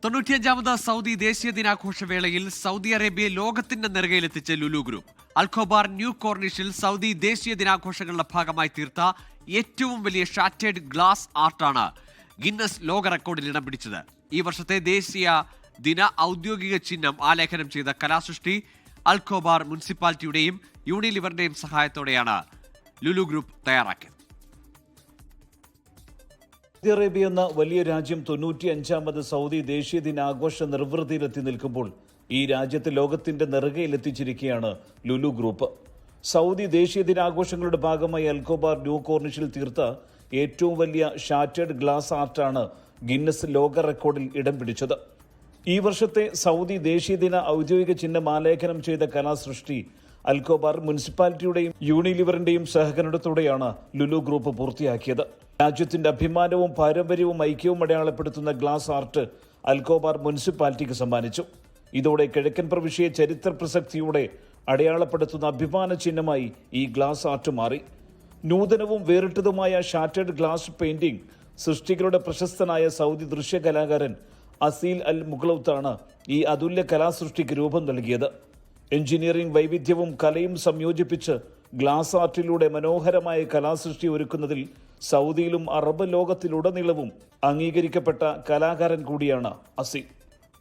95ാമത് Saudi ദേശീയ ദിനാഘോഷവേളയിൽ Saudi അറേബ്യയെ ലോകത്തിന്റെ നെറുകയിലെത്തിച്ച ലുലു ഗ്രൂപ്പ്. അൽഖോബാർ ന്യൂ കോർണിഷിൽ സൗദി ദേശീയ ദിനാഘോഷങ്ങളുടെ ഭാഗമായി തീർത്ത ഏറ്റവും വലിയ ഷാറ്റേഡ് ഗ്ലാസ് ആർട്ടാണ് ഗിന്നസ് ലോക റെക്കോർഡിൽ ഇടം പിടിച്ചത്. ഈ വർഷത്തെ ദേശീയ ദിന ഔദ്യോഗിക ചിഹ്നം ആലേഖനം ചെയ്ത കലാസൃഷ്ടി അൽഖോബാർ മുനിസിപ്പാലിറ്റിയുടെയും യൂണിലിവറിന്റെയും സഹായത്തോടെയാണ് ലുലു ഗ്രൂപ്പ് തയ്യാറാക്കിയത്. സൗദി അറേബ്യ എന്ന വലിയ രാജ്യം 95ാമത് സൗദി ദേശീയ ദിനാഘോഷ നിർവൃതിയിലെത്തി നിൽക്കുമ്പോൾ ഈ രാജ്യത്തെ ലോകത്തിന്റെ നെറുകയിലെത്തിച്ചിരിക്കുകയാണ് ലുലു ഗ്രൂപ്പ്. സൗദി ദേശീയ ദിനാഘോഷങ്ങളുടെ ഭാഗമായി അൽഖോബാർ ന്യൂ കോർണിഷിൽ തീർത്ത ഏറ്റവും വലിയ ഷാറ്റേഡ് ഗ്ലാസ് ആർട്ടാണ് ഗിന്നസ് ലോക റെക്കോർഡിൽ ഇടം പിടിച്ചത്. ഈ വർഷത്തെ സൗദി ദേശീയ ദിന ഔദ്യോഗിക ചിഹ്നം ആലേഖനം ചെയ്ത കലാസൃഷ്ടി അൽഖോബാർ മുനിസിപ്പാലിറ്റിയുടെയും യൂണിലിവറിന്റെയും സഹകരണത്തോടെയാണ് ലുലു ഗ്രൂപ്പ് പൂർത്തിയാക്കിയത്. രാജ്യത്തിന്റെ അഭിമാനവും പാരമ്പര്യവും ഐക്യവും അടയാളപ്പെടുത്തുന്ന ഗ്ലാസ് ആർട്ട് അൽഖോബാർ മുനിസിപ്പാലിറ്റിക്ക് സമ്മാനിച്ചു. ഇതോടെ കിഴക്കൻ പ്രവിശ്യയെ ചരിത്ര പ്രസക്തിയോടെ അടയാളപ്പെടുത്തുന്ന അഭിമാന ചിഹ്നമായി ഈ ഗ്ലാസ് ആർട്ട് മാറി. നൂതനവും വേറിട്ടതുമായ ഷാറ്റേഡ് ഗ്ലാസ് പെയിന്റിംഗ് സൃഷ്ടികളുടെ പ്രശസ്തനായ സൗദി ദൃശ്യകലാകാരൻ അസീൽ അൽ മുഗ്ലൌത്താണ് ഈ അതുല്യ കലാസൃഷ്ടിക്ക് രൂപം നൽകിയത്. എഞ്ചിനീയറിംഗ് വൈവിധ്യവും കലയും സംയോജിപ്പിച്ച് ഗ്ലാസ് ആർട്ടിലൂടെ മനോഹരമായ കലാസൃഷ്ടി ഒരുക്കുന്നതിൽ സൗദിയിലും അറബ് ലോകത്തിലുടനീളവും അംഗീകരിക്കപ്പെട്ട കലാകാരൻ കൂടിയാണ് അസീൽ.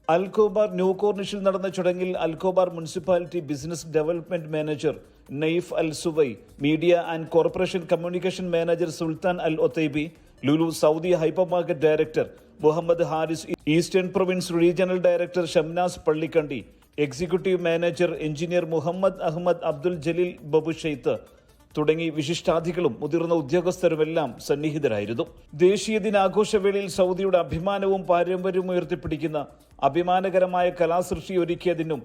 അൽഖോബാർ ന്യൂ കോർണിഷിൽ നടന്ന ചടങ്ങിൽ Al Khobar municipality business development manager Naif Al Suwai, media and corporation communication manager Sultan Al Otaibi, Lulu Saudi hyper market director Muhammad Haris, eastern province regional director Shamnas Pallikandi, executive manager engineer Mohammed Ahmed Abdul Jaleel Babusheith തുടങ്ങി വിശിഷ്ടാതിഥികളും മുതിർന്ന ഉദ്യോഗസ്ഥരുമെല്ലാം സന്നിഹിതരായിരുന്നു. ദേശീയ ദിനാഘോഷവേളയിൽ സൗദിയുടെ അഭിമാനവും പാരമ്പര്യവും ഉയർത്തിപ്പിടിക്കുന്ന അഭിമാനകരമായ കലാസൃഷ്ടി ഒരുക്കിയതിനും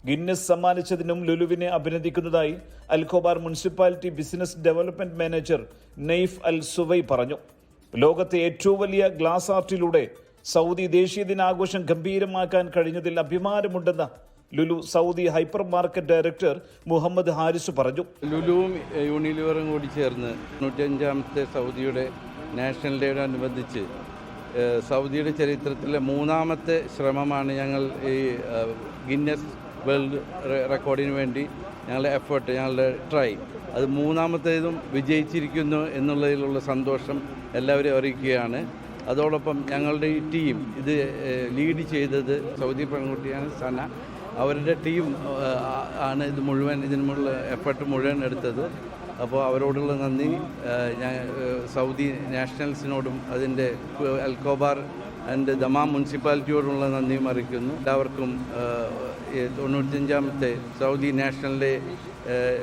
ഗിന്നസ് സമ്മാനിച്ചതിനും ലുലുവിനെ അഭിനന്ദിക്കുന്നതായി Al Khobar municipality business development manager Naif Al Suwai പറഞ്ഞു. ലോകത്തെ ഏറ്റവും വലിയ ഗ്ലാസ് ആർട്ടിലൂടെ സൗദി ദേശീയ ദിനാഘോഷം ഗംഭീരമാക്കാൻ കഴിഞ്ഞതിൽ അഭിമാനമുണ്ടെന്ന Lulu Saudi hyper market director Muhammad Haris പറഞ്ഞു. ലുലുവും യൂണിലിവറും കൂടി ചേർന്ന് 95ാമത്തെ സൗദിയുടെ നാഷണൽ ഡേയോടനുബന്ധിച്ച് സൗദിയുടെ ചരിത്രത്തിലെ 3ാമത്തെ ശ്രമമാണ് ഞങ്ങൾ ഈ ഗിന്നസ് വേൾഡ് റെക്കോർഡിന് വേണ്ടി ഞങ്ങളുടെ എഫേർട്ട്, ഞങ്ങളുടെ ട്രൈ, അത് 3ാമത്തേതും വിജയിച്ചിരിക്കുന്നു എന്നുള്ളതിലുള്ള സന്തോഷം എല്ലാവരെയും അറിയിക്കുകയാണ്. അതോടൊപ്പം ഞങ്ങളുടെ ഈ ടീം ഇത് ലീഡ് ചെയ്തത് സൗദി പെൺകുട്ടിയാണ് സന. അവരുടെ ടീം ആണ് ഇത് മുഴുവൻ, ഇതിനുള്ള എഫർട്ട് മുഴുവൻ എടുത്തത്. അപ്പോൾ അവരോടുള്ള നന്ദി ഞാൻ സൗദി നാഷണൽസിനോടും അതിൻ്റെ അൽഖോബാർ ആൻഡ് ദമാം മുനിസിപ്പാലിറ്റിയോടുള്ള നന്ദിയും അറിയിക്കുന്നു. എല്ലാവർക്കും 95ാമത്തെ സൗദി നാഷണൽ ഡേ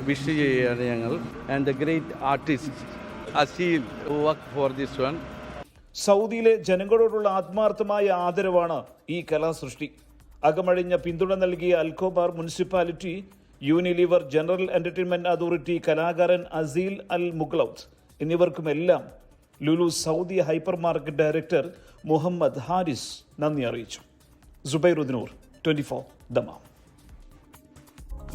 വിഷ് ചെയ്യുകയാണ് ഞങ്ങൾ. And the great artist Aseel work for this one. സൗദിയിലെ ജനങ്ങളോടുള്ള ആത്മാർത്ഥമായ ആദരവാണ് ഈ കലാസൃഷ്ടി. അകമഴിഞ്ഞ പിന്തുണ നൽകിയ Al Khobar municipality, Unilever, general entertainment authority, കലാകാരൻ അസീൽ അൽ മുഗ്ലൌത്ത് എന്നിവർക്കുമെല്ലാം Lulu Saudi hyper market director Muhammad Haris നന്ദി അറിയിച്ചു. സുബൈറുദ്ദീനൂർ, 24 ദമാം.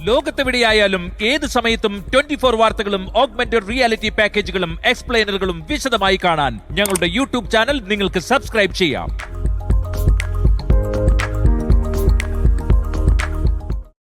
ലോകത്തെവിടെയായാലും ഏത് സമയത്തും 24 വാർത്തകളും ഓഗ്മെന്റഡ് റിയാലിറ്റി പാക്കേജുകളും എക്സ്പ്ലെയിനറുകളും വിശദമായി കാണാൻ ഞങ്ങളുടെ യൂട്യൂബ് ചാനൽ നിങ്ങൾക്ക് സബ്സ്ക്രൈബ് ചെയ്യാം.